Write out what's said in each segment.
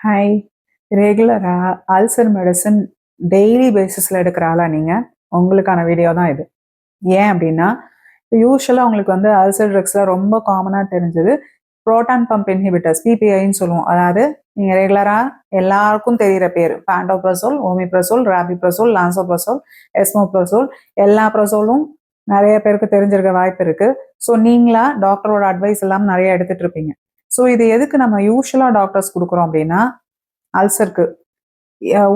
Hi. ரெகுலரா ulcer medicine daily பேசிஸ்ல எடுக்கிற ஆளா நீங்க? உங்களுக்கான வீடியோ தான் இது. ஏன் அப்படின்னா, யூசுவலா உங்களுக்கு வந்து அல்சர் ட்ரக்ஸ்ல ரொம்ப காமனா தெரிஞ்சது புரோட்டான் பம்ப் இன்ஹிபிட்டர்ஸ் பிபிஐன்னு சொல்லுவோம். அதாவது நீங்க ரெகுலரா எல்லாருக்கும் தெரியிற பேரு. பேண்டோப்ரசோல், ஓமிப்ரசோல், ராபிப்ரசோல், லான்சோப்ரசோல், எஸ்மோப்ரசோல் எல்லா ப்ரசோலும் நெறைய பேருக்கு தெரிஞ்சிருக்க வாய்ப்பு இருக்கு. ஸோ நீங்களா டாக்டரோட அட்வைஸ் இல்லாம நெறைய எடுத்துட்டு இருப்பீங்க. ஸோ இது எதுக்கு நம்ம யூசுவலா டாக்டர்ஸ் குடுக்குறோம் அப்படின்னா, அல்சருக்கு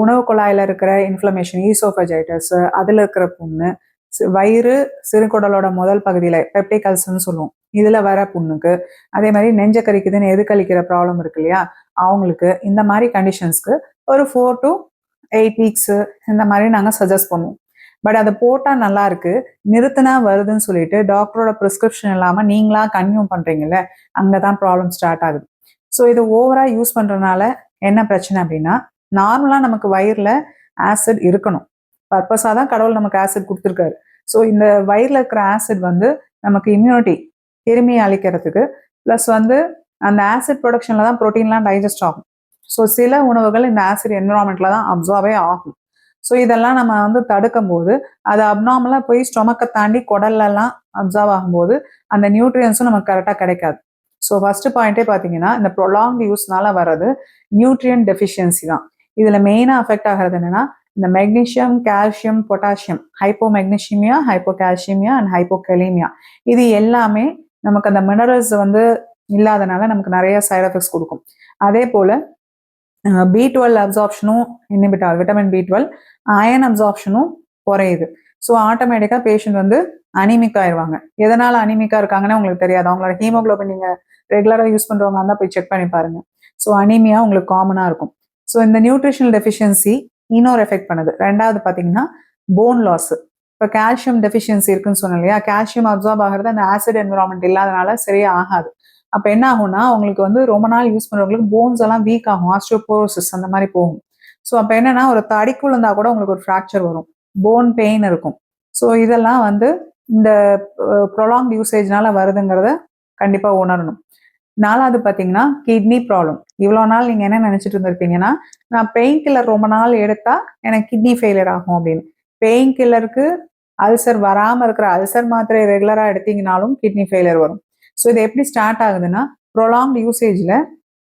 உணவு குழாயில இருக்கிற இன்ஃப்ளமேஷன் ஈசோஃபஜைட்டிஸ் அதுல இருக்கிற புண்ணு, வயிறு சிறுகுடலோட முதல் பகுதியில பெப்டிக் அல்சர்னு சொல்லுவோம். இதுல வர புண்ணுக்கு, அதே மாதிரி நெஞ்ச கரிக்குதுன்னு எது கழிக்கிற ப்ராப்ளம் இருக்கு இல்லையா, அவங்களுக்கு இந்த மாதிரி கண்டிஷன்ஸ்க்கு ஒரு 4 to 8 வீக்ஸ் இந்த மாதிரி நாங்க சஜஸ்ட் பண்ணுவோம். பட் அதை போட்டா நல்லா இருக்கு, நிறுத்தினா வருதுன்னு சொல்லிட்டு டாக்டரோட ப்ரிஸ்கிரிப்ஷன் இல்லாம நீங்களா கன்யூ பண்றீங்கல்ல, அங்கதான் ப்ராப்ளம் ஸ்டார்ட் ஆகுது. ஸோ இது ஓவரா யூஸ் பண்றதுனால என்ன பிரச்சனை அப்படின்னா, நார்மலா நமக்கு வயிறுல ஆசிட் இருக்கணும். பர்பஸா தான் கடவுள் நமக்கு ஆசிட் கொடுத்துருக்காரு. ஸோ இந்த வயிறுல இருக்கிற ஆசிட் வந்து நமக்கு இம்யூனிட்டி, கிருமியை அழிக்கிறதுக்கு, ப்ளஸ் வந்து அந்த ஆசிட் ப்ரொடக்ஷன்ல தான் ப்ரோட்டீன்லாம் டைஜஸ்ட் ஆகும். ஸோ சில உணவுகள் இந்த ஆசிட் என்விரான்மெண்ட்ல தான் அப்சார்பே ஆகும். ஸோ இதெல்லாம் நம்ம வந்து தடுக்கும் போது அது அப்நார்மலா போய் ஸ்டொமக்கை தாண்டி குடல்லலாம் அப்சார்வ் ஆகும்போது அந்த நியூட்ரியன்ஸும் நமக்கு கரெக்டாக கிடைக்காது. ஸோ ஃபர்ஸ்ட் பாயிண்டே பார்த்தீங்கன்னா, இந்த ப்ரொலாங்ட் யூஸ்னால வர்றது நியூட்ரியன் டெஃபிஷியன்சி தான். இதில் மெயினாக அஃபெக்ட் ஆகிறது என்னன்னா, இந்த மெக்னீஷியம், கால்சியம், பொட்டாசியம், ஹைப்போமெக்னீஷியமியா, ஹைப்போகால்சியமியா அண்ட் ஹைப்போகலீமியா இது எல்லாமே நமக்கு அந்த மினரல்ஸ் வந்து இல்லாதனால நமக்கு நிறைய சைட் எஃபெக்ட்ஸ் கொடுக்கும். அதே போல B12 அப்சார்ப்ஷனும் இன்ஹிபிட் ஆகுது. விட்டமின் B12 அயன் அப்சார்ப்ஷனும் குறையுது. ஸோ ஆட்டோமேட்டிக்காக பேஷண்ட் வந்து அனிமிக் ஆயிடுவாங்க. எதனால அனிமிக்கா இருக்காங்கன்னு உங்களுக்கு தெரியாது. அவங்களோட ஹீமோகுளோபின் நீங்க ரெகுலராக யூஸ் பண்றவங்க இருந்தால் போய் செக் பண்ணி பாருங்க. ஸோ அனிமியா உங்களுக்கு காமனாக இருக்கும். ஸோ இந்த நியூட்ரிஷனல் டெஃபிஷியன்சி இன்னொரு எஃபெக்ட் பண்ணுது. ரெண்டாவது பார்த்தீங்கன்னா போன் லாஸ். இப்போ கால்சியம் டெஃபிஷியன்சி இருக்குன்னு சொன்னேன் இல்லையா, கால்சியம் அப்சார்ப் ஆகிறது அந்த ஆசிட் என்விரான்மெண்ட் இல்லாதனால சரியா ஆகாது. அப்போ என்ன ஆகும்னா, உங்களுக்கு வந்து ரொம்ப நாள் யூஸ் பண்ணுறவங்களுக்கு போன்ஸ் எல்லாம் வீக் ஆகும், ஆஸ்டியோபோரோசிஸ் அந்த மாதிரி போகும். ஸோ அப்போ என்னன்னா, ஒரு தடிக்குள் இருந்தால் கூட உங்களுக்கு ஒரு ஃப்ராக்சர் வரும், போன் பெயின் இருக்கும். ஸோ இதெல்லாம் வந்து இந்த ப்ரொலாங்ட் யூசேஜ்னால வருதுங்கிறத கண்டிப்பாக உணரணும். நாலாவது பார்த்தீங்கன்னா கிட்னி ப்ராப்ளம். இவ்வளோ நாள் நீங்கள் என்ன நினச்சிட்டு இருந்திருப்பீங்கன்னா, நான் பெயின் கில்லர் ரொம்ப நாள் எடுத்தா எனக்கு கிட்னி ஃபெயிலியர் ஆகும் அப்படின்னு. பெயின் கில்லருக்கு அல்சர் வராமல் இருக்கிற அல்சர் மாத்திரை ரெகுலராக எடுத்தீங்கனாலும் கிட்னி ஃபெயிலியர் வரும். ஸோ இது எப்படி ஸ்டார்ட் ஆகுதுன்னா, ப்ரொலாங்ட் யூசேஜில்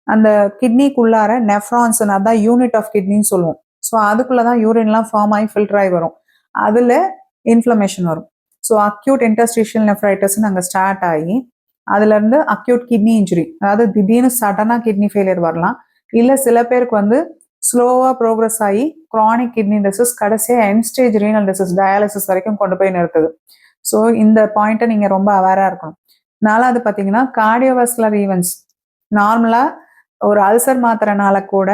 அந்த கிட்னிக்குள்ளார நெஃப்ரான்ஸ், அதான் யூனிட் ஆஃப் கிட்னின்னு சொல்லுவோம். ஸோ அதுக்குள்ளே தான் யூரின்லாம் ஃபார்ம் ஆகி ஃபில்டர் ஆகி வரும். அதில் இன்ஃப்ளமேஷன் வரும். ஸோ அக்யூட் இன்டர்ஸ்டிஷியல் நெஃப்ரைட்டிஸ்ன்னு அங்கே ஸ்டார்ட் ஆகி அதுலேருந்து அக்யூட் கிட்னி இன்ஜுரி, அதாவது திடீர்னு சடனாக கிட்னி ஃபெயிலியர் வரலாம். இல்லை சில பேருக்கு வந்து ஸ்லோவாக ப்ரோக்ரஸ் ஆகி க்ரானிக் கிட்னி டிசீஸ், கடைசியாக end stage renal disease, dialysis வரைக்கும் கொண்டு போய் நிறுத்துது. ஸோ இந்த பாயிண்ட்டை நீங்கள் ரொம்ப அவேராக இருக்கணும். நாலாவது பார்த்தீங்கன்னா கார்டியோவாஸ்குலர் ஈவெண்ட்ஸ். நார்மலாக ஒரு அல்சர் மாத்திரனால கூட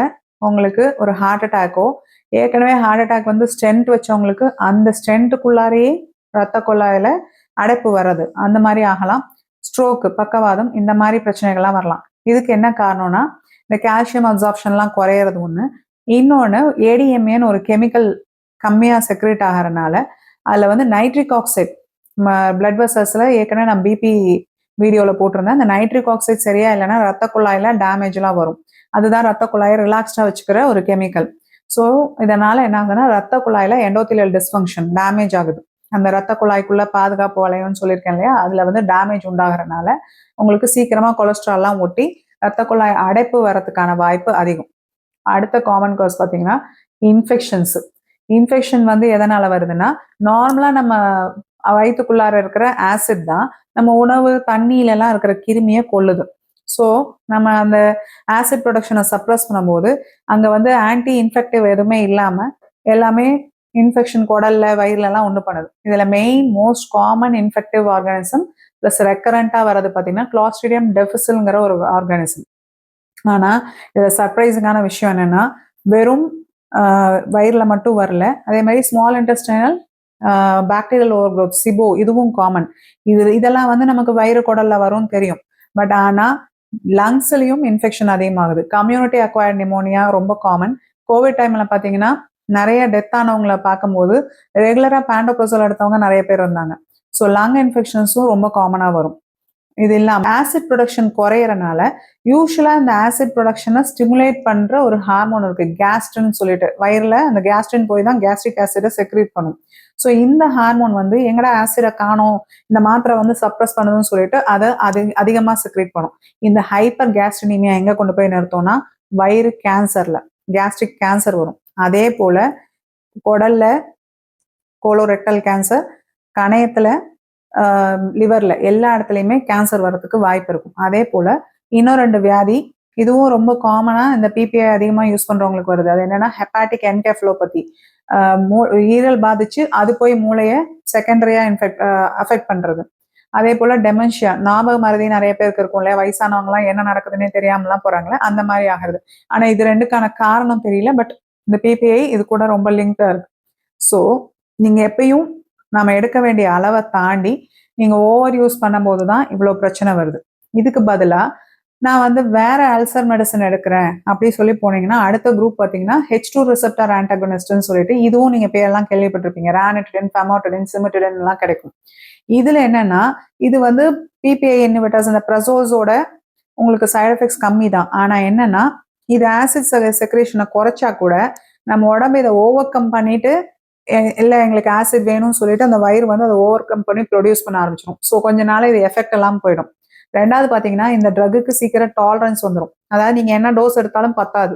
உங்களுக்கு ஒரு ஹார்ட் அட்டாக்கோ, ஏற்கனவே ஹார்ட் அட்டாக் வந்து ஸ்டென்ட் வச்சவங்களுக்கு அந்த ஸ்டென்ட்டுக்குள்ளாரையே ரத்த குழாயில அடைப்பு வர்றது அந்த மாதிரி ஆகலாம். ஸ்ட்ரோக்கு, பக்கவாதம் இந்த மாதிரி பிரச்சனைகள்லாம் வரலாம். இதுக்கு என்ன காரணம்னா, இந்த கால்சியம் அப்சார்ப்ஷன்லாம் குறையிறது ஒன்று. இன்னொன்று ஏடிஎம்ஏன்னு ஒரு கெமிக்கல் கம்மியாக செக்ரேட் ஆகிறனால அதில் வந்து நைட்ரிக் ஆக்சைட், பிளட் வெசல்ஸில் ஏற்கனவே நான் பிபி வீடியோவில் போட்டிருந்தேன். அந்த நைட்ரிக் ஆக்சைட் சரியா இல்லைன்னா ரத்த குழாயில் டேமேஜ்லாம் வரும். அதுதான் ரத்த குழாயை ரிலாக்ஸ்டாக வச்சுக்கிற ஒரு கெமிக்கல். ஸோ இதனால் என்ன ஆகுதுன்னா, ரத்த குழாயில் எண்டோத்திலியல் டிஸ்ஃபங்க்ஷன் டேமேஜ் ஆகுது. அந்த ரத்த குழாய்க்குள்ள பாதுகாப்பு வளையம்னு சொல்லியிருக்கேன் இல்லையா, அதில் வந்து டேமேஜ் உண்டாகிறனால உங்களுக்கு சீக்கிரமாக கொலஸ்ட்ரால்லாம் ஒட்டி ரத்த குழாய் அடைப்பு வரதுக்கான வாய்ப்பு அதிகம். அடுத்த காமன் காஸ் பார்த்தீங்கன்னா இன்ஃபெக்ஷன்ஸு. இன்ஃபெக்ஷன் வந்து எதனால் வருதுன்னா, நார்மலாக நம்ம வயிற்றுக்குள்ளார இருக்கிற ஆசிட் தான் நம்ம உணவு தண்ணியிலலாம் இருக்கிற கிருமியை கொல்லுது. ஸோ நம்ம அந்த ஆசிட் ப்ரொடக்ஷனை சப்ரஸ் பண்ணும்போது அங்கே வந்து ஆன்டி இன்ஃபெக்டிவ் எதுவுமே இல்லாமல் எல்லாமே இன்ஃபெக்ஷன் குடல்ல வயிறுலலாம் ஒன்று பண்ணுது. இதில் main most common infective organism plus ரெக்கரண்ட்டாக வர்றது பார்த்தீங்கன்னா கிளாஸ்ட்ரிடியம் டெஃபிசில்ங்கிற ஒரு ஆர்கானிசம். ஆனால் இதில் சர்ப்ரைசிங்கான விஷயம் என்னென்னா, வெறும் வயிறில் மட்டும் வரல, அதே மாதிரி small intestinal bacterial overgrowth SIBO இதுவும் காமன். இதெல்லாம் வந்து நமக்கு வயிறு குடல்ல வரும்னு தெரியும். பட் ஆனால் லங்ஸ்லையும் இன்ஃபெக்ஷன் அதிகமாகுது. கம்யூனிட்டி அக்வயர்ட் நிமோனியா ரொம்ப காமன். கோவிட் டைமில் பார்த்தீங்கன்னா நிறைய டெத் ஆனவங்களை பார்க்கும்போது ரெகுலராக பேண்டோப்ரசோல் எடுத்தவங்க நிறைய பேர் இருந்தாங்க. ஸோ லங் இன்ஃபெக்ஷன்ஸும் ரொம்ப காமனாக வரும். இது இல்லாம ஆசிட் ப்ரொடக்ஷன் குறையறனால யூஸ்வலா இந்த ஆசிட் ப்ரொடக்ஷனை ஸ்டிமுலேட் பண்ற ஒரு ஹார்மோன் இருக்கு, கேஸ்ட்ரின் சொல்லிட்டு. வயிறுல அந்த கேஸ்ட்ரின் போய் தான் கேஸ்ட்ரிக் ஆசிடை செக்ரேட் பண்ணும். ஸோ இந்த ஹார்மோன் வந்து எங்கடா ஆசிடை காணோம், இந்த மாத்திரை வந்து சப்ரஸ் பண்ணுதுன்னு சொல்லிட்டு அதை அதிகமா செக்ரேட் பண்ணும். இந்த ஹைப்பர் கேஸ்ட்ரினிமியா எங்க கொண்டு போய் நிறுத்தோம்னா வயிறு கேன்சர்ல, கேஸ்ட்ரிக் கேன்சர் வரும். அதே போல குடல்ல கோலோரெக்டல் கேன்சர், கணையத்துல, லிவர்ல, எல்லா இடத்துலையுமே கேன்சர் வர்றதுக்கு வாய்ப்பு இருக்கும். அதே போல இன்னும் 2 வியாதி, இதுவும் ரொம்ப காமனா இந்த பிபிஐ அதிகமா யூஸ் பண்றவங்களுக்கு வருது. அது என்னன்னா ஹெப்பாட்டிக் என்கெஃபலோபதி. ஈரல் பாதிச்சு அது போய் மூளையை செகண்டரியா அஃபெக்ட் பண்றது. அதே போல டெமென்ஷியா, ஞாபக மறதி நிறைய பேருக்கு இருக்கும் இல்லையா, வயசானவங்க எல்லாம் என்ன நடக்குதுன்னே தெரியாமலாம் போறாங்களே, அந்த மாதிரி ஆகிறது. ஆனா இது ரெண்டுக்கான காரணம் தெரியல, பட் இந்த பிபிஐ இது கூட ரொம்ப லிங்க்டா இருக்கு. ஸோ நீங்க எப்பயும் நாம எடுக்க வேண்டிய அளவை தாண்டி நீங்க ஓவர் யூஸ் பண்ணும்போது தான் இவ்வளோ பிரச்சனை வருது. இதுக்கு பதிலா நான் வந்து வேற அல்சர் மெடிசன் எடுக்கிறேன் அப்படி சொல்லி போனீங்கன்னா அடுத்த குரூப் பார்த்தீங்கன்னா H2 ரிசெப்டர் ஆன்டகனிஸ்ட்னு சொல்லிட்டு, இதுவும் நீங்க பேரெல்லாம் கேள்விப்பட்டிருப்பீங்க. ரானிட்டிடின், ஃபெமோட்டிடின், சிமிட்டிடின் எல்லாம் கிடைக்கும். இதுல என்னன்னா இது வந்து பிபிஐ இன்ஹிபிட்டர்ஸ், இந்த பிரசோஸோட உங்களுக்கு சைடு எஃபெக்ட்ஸ் கம்மி தான். ஆனா என்னன்னா இது ஆசிட் செக்ரேஷனை குறைச்சா கூட நம்ம உடம்பு இதை ஓவர் கம் பண்ணிட்டு இல்லை எங்களுக்கு ஆசிட் வேணும்னு சொல்லிட்டு அந்த வயிறு வந்து அதை ஓவர் கம் பண்ணி ப்ரொடியூஸ் பண்ண ஆரம்பிச்சிடும். ஸோ கொஞ்ச நாள் இது எஃபெக்ட் எல்லாம் போயிடும். ரெண்டாவது பார்த்தீங்கன்னா இந்த ட்ரக்குக்கு சீக்கிரம் டாலரன்ஸ் வந்துடும். அதாவது நீங்க என்ன டோஸ் எடுத்தாலும் பத்தாது,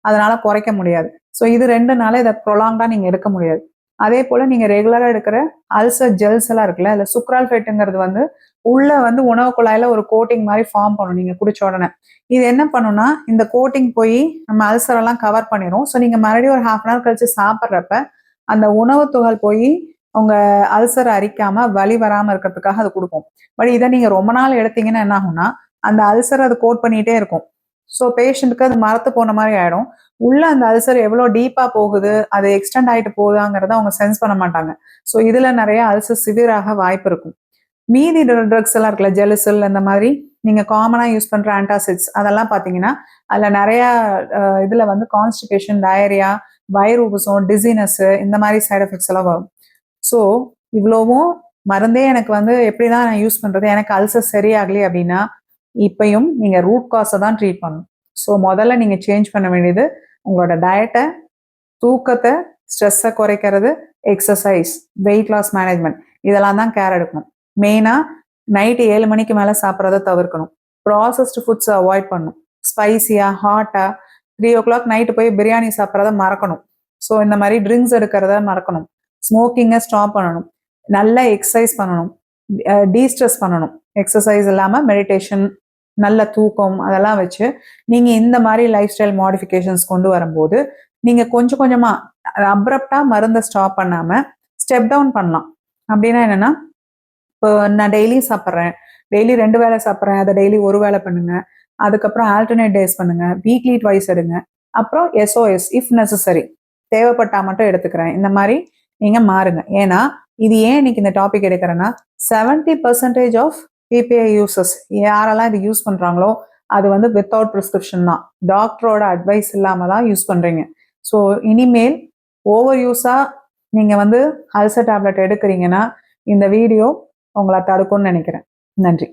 அதனால குறைக்க முடியாது. ஸோ இது 2 நாள் இதை ப்ரொலாங்கா நீங்க எடுக்க முடியாது. அதே போல நீங்க ரெகுலரா எடுக்கிற அல்சர் ஜெல்ஸ் எல்லாம் இருக்குல்ல, இல்லை சுக்ரால்ஃபேட்டுங்கிறது வந்து உள்ள வந்து உணவு குழாயில ஒரு கோட்டிங் மாதிரி ஃபார்ம் பண்ணும் நீங்க குடிச்ச உடனே. இது என்ன பண்ணும்னா இந்த கோட்டிங் போய் நம்ம அல்சர் எல்லாம் கவர் பண்ணிடும். ஸோ நீங்க மறுபடியும் ஒரு 1/2 hour கழிச்சு சாப்பிட்றப்ப அந்த உணவு துகள் போய் உங்க அல்சரை அரிக்காம வலி வராம இருக்கிறதுக்காக அது கொடுக்கும். பட் இதை நீங்க ரொம்ப நாள் எடுத்தீங்கன்னா என்ன ஆகும்னா அந்த அல்சர் அது கோட் பண்ணிட்டே இருக்கும். ஸோ பேஷண்ட்டுக்கு அது மரத்து போன மாதிரி ஆயிடும். உள்ள அந்த அல்சர் எவ்வளோ டீப்பா போகுது, அது எக்ஸ்டெண்ட் ஆயிட்டு போகுதாங்கிறத அவங்க சென்ஸ் பண்ண மாட்டாங்க. ஸோ இதுல நிறைய அல்சர் சிவியராக வாய்ப்பு இருக்கும். மீதி ட்ரக்ஸ் எல்லாம் இருக்குல்ல, ஜெலிசில், இந்த மாதிரி நீங்க காமனா யூஸ் பண்ற ஆன்டாசிட்ஸ் அதெல்லாம் பாத்தீங்கன்னா அதுல நிறைய இதுல வந்து கான்ஸ்டிபேஷன், டயரியா, வயிறு உபசம், டிசினஸ், இந்த மாதிரி சைடு எஃபெக்ட்ஸ் எல்லாம் வரும். ஸோ இவ்வளவும் மருந்தே எனக்கு வந்து எப்படிதான் நான் யூஸ் பண்றது, எனக்கு அல்சர் சரியாகலையே அப்படின்னா இப்பயும் நீங்க ரூட் காஸை தான் ட்ரீட் பண்ணணும். ஸோ முதல்ல நீங்க சேஞ்ச் பண்ண வேண்டியது உங்களோட டயட்டை, தூக்கத்தை, ஸ்ட்ரெஸ்ஸை குறைக்கிறது, எக்ஸசைஸ், வெயிட் லாஸ் மேனேஜ்மெண்ட், இதெல்லாம் தான் கேர் எடுக்கணும். மெயினா நைட்டு 7 மணிக்கு மேலே சாப்பிட்றத தவிர்க்கணும். ப்ராசஸ்டு ஃபுட்ஸை அவாய்ட் பண்ணணும். ஸ்பைசியா, ஹாட்டா 3 o'clock நைட்டு போய் பிரியாணி சாப்பிட்றத மறக்கணும். ஸோ இந்த மாதிரி ட்ரிங்க்ஸ் எடுக்கிறத மறக்கணும். ஸ்மோக்கிங்கை ஸ்டாப் பண்ணணும். நல்ல எக்ஸசைஸ் பண்ணணும். டீஸ்ட்ரெஸ் பண்ணணும். எக்ஸசைஸ் இல்லாமல் மெடிடேஷன், நல்ல தூக்கம், அதெல்லாம் வச்சு நீங்க இந்த மாதிரி லைஃப் ஸ்டைல் மாடிஃபிகேஷன்ஸ் கொண்டு வரும்போது நீங்க கொஞ்சம் கொஞ்சமா அப்ரப்டா மருந்தை ஸ்டாப் பண்ணாம ஸ்டெப் டவுன் பண்ணலாம். அப்படின்னா என்னன்னா, இப்போ நான் டெய்லி சாப்பிட்றேன், டெய்லி 2 வேளை சாப்பிட்றேன், அதை டெய்லி 1 வேளை பண்ணுங்க. அதுக்கப்புறம் ஆல்டர்னேட் டேஸ் பண்ணுங்க, வீக்லி ட்வைஸ் எடுங்க. அப்புறம் SOS இஃப் நெசசரி, தேவைப்பட்டா மட்டும் எடுத்துக்கிறேன். இந்த மாதிரி நீங்க மாறுங்க. ஏன்னா இது ஏன் இன்னைக்கு இந்த டாபிக் எடுக்கிறேன்னா 70% ஆஃப் பிபிஐ யூசர்ஸ் யாரெல்லாம் இது யூஸ் பண்றாங்களோ அது வந்து வித்தவுட் ப்ரிஸ்கிரிப்ஷன் தான், டாக்டரோட அட்வைஸ் இல்லாம தான் யூஸ் பண்றீங்க. ஸோ இனிமேல் ஓவர் யூஸா நீங்க வந்து அல்சர் டேப்லெட் எடுக்கிறீங்கன்னா இந்த வீடியோ உங்களை தடுக்கும்னு நினைக்கிறேன். நன்றி.